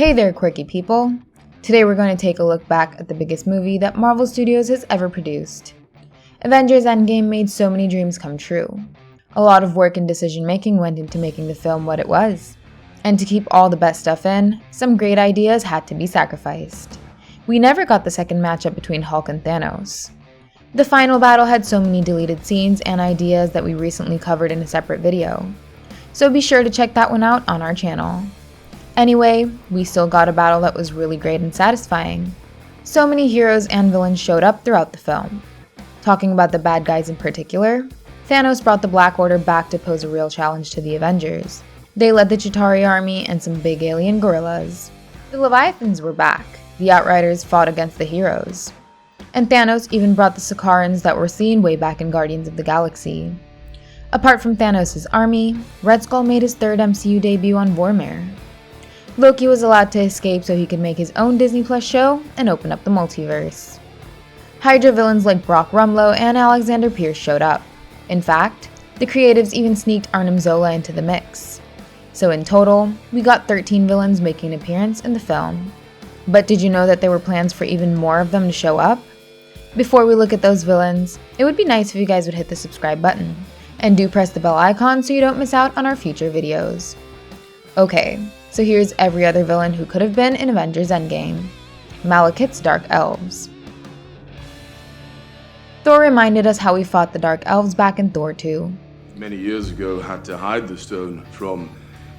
Hey there, quirky people! Today we're going to take a look back at the biggest movie that Marvel Studios has ever produced. Avengers Endgame made so many dreams come true. A lot of work and decision making went into making the film what it was. And to keep all the best stuff in, some great ideas had to be sacrificed. We never got the second matchup between Hulk and Thanos. The final battle had so many deleted scenes and ideas that we recently covered in a separate video. So be sure to check that one out on our channel. Anyway, we still got a battle that was really great and satisfying. So many heroes and villains showed up throughout the film. Talking about the bad guys in particular, Thanos brought the Black Order back to pose a real challenge to the Avengers. They led the Chitauri army and some big alien gorillas. The Leviathans were back. The Outriders fought against the heroes. And Thanos even brought the Sakarans that were seen way back in Guardians of the Galaxy. Apart from Thanos' army, Red Skull made his third MCU debut on Vormir. Loki was allowed to escape so he could make his own Disney Plus show and open up the multiverse. Hydra villains like Brock Rumlow and Alexander Pierce showed up. In fact, the creatives even sneaked Arnim Zola into the mix. So in total, we got 13 villains making an appearance in the film. But did you know that there were plans for even more of them to show up? Before we look at those villains, it would be nice if you guys would hit the subscribe button. And do press the bell icon so you don't miss out on our future videos. Okay, so here's every other villain who could have been in Avengers Endgame. Malekith's Dark Elves. Thor reminded us how we fought the Dark Elves back in Thor 2. Many years ago, had to hide the stone from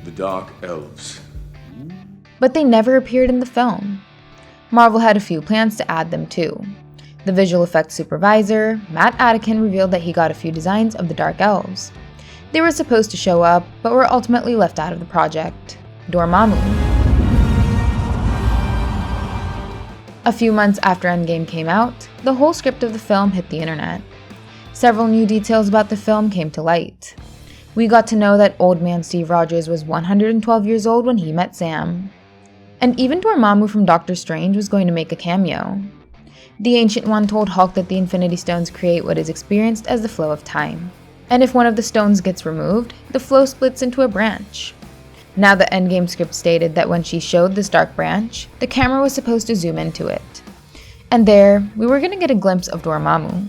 the Dark Elves. But they never appeared in the film. Marvel had a few plans to add them too. The visual effects supervisor, Matt Attican, revealed that he got a few designs of the Dark Elves. They were supposed to show up, but were ultimately left out of the project. Dormammu. A few months after Endgame came out, the whole script of the film hit the internet. Several new details about the film came to light. We got to know that old man Steve Rogers was 112 years old when he met Sam. And even Dormammu from Doctor Strange was going to make a cameo. The Ancient One told Hulk that the Infinity Stones create what is experienced as the flow of time. And if one of the stones gets removed, the flow splits into a branch. Now the Endgame script stated that when she showed this dark branch, the camera was supposed to zoom into it. And there, we were going to get a glimpse of Dormammu.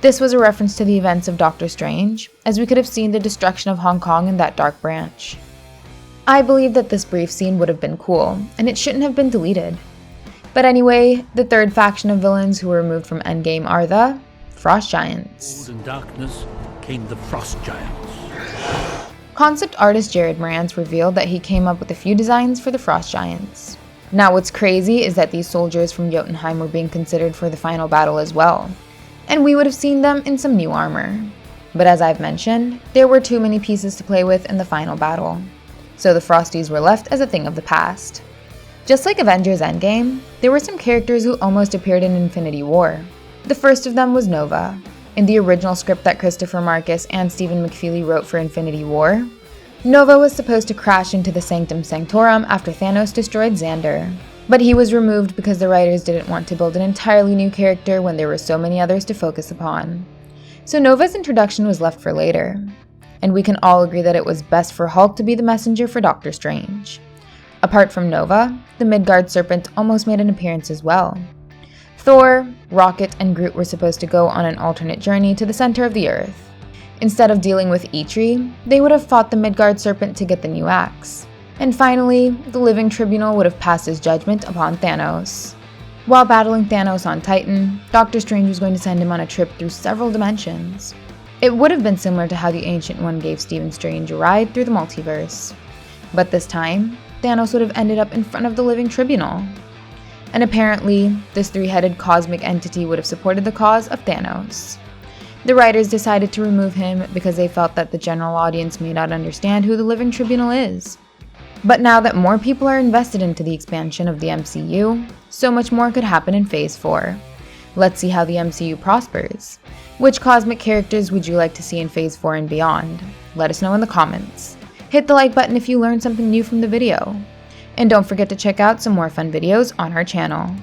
This was a reference to the events of Doctor Strange, as we could have seen the destruction of Hong Kong in that dark branch. I believe that this brief scene would have been cool, and it shouldn't have been deleted. But anyway, the third faction of villains who were removed from Endgame are the Frost Giants. In darkness came the Frost Giants. Concept artist Jared Morantz revealed that he came up with a few designs for the Frost Giants. Now what's crazy is that these soldiers from Jotunheim were being considered for the final battle as well, and we would have seen them in some new armor. But as I've mentioned, there were too many pieces to play with in the final battle, so the Frosties were left as a thing of the past. Just like Avengers Endgame, there were some characters who almost appeared in Infinity War. The first of them was Nova. In the original script that Christopher Marcus and Stephen McFeely wrote for Infinity War, Nova was supposed to crash into the Sanctum Sanctorum after Thanos destroyed Xandar. But he was removed because the writers didn't want to build an entirely new character when there were so many others to focus upon. So Nova's introduction was left for later. And we can all agree that it was best for Hulk to be the messenger for Doctor Strange. Apart from Nova, the Midgard Serpent almost made an appearance as well. Thor, Rocket, and Groot were supposed to go on an alternate journey to the center of the Earth. Instead of dealing with Eitri, they would have fought the Midgard Serpent to get the new axe. And finally, the Living Tribunal would have passed his judgment upon Thanos. While battling Thanos on Titan, Doctor Strange was going to send him on a trip through several dimensions. It would have been similar to how the Ancient One gave Stephen Strange a ride through the multiverse. But this time, Thanos would have ended up in front of the Living Tribunal. And apparently, this three-headed cosmic entity would have supported the cause of Thanos. The writers decided to remove him because they felt that the general audience may not understand who the Living Tribunal is. But now that more people are invested into the expansion of the MCU, so much more could happen in Phase 4. Let's see how the MCU prospers. Which cosmic characters would you like to see in Phase 4 and beyond? Let us know in the comments. Hit the like button if you learned something new from the video. And don't forget to check out some more fun videos on our channel.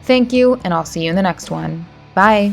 Thank you, and I'll see you in the next one. Bye!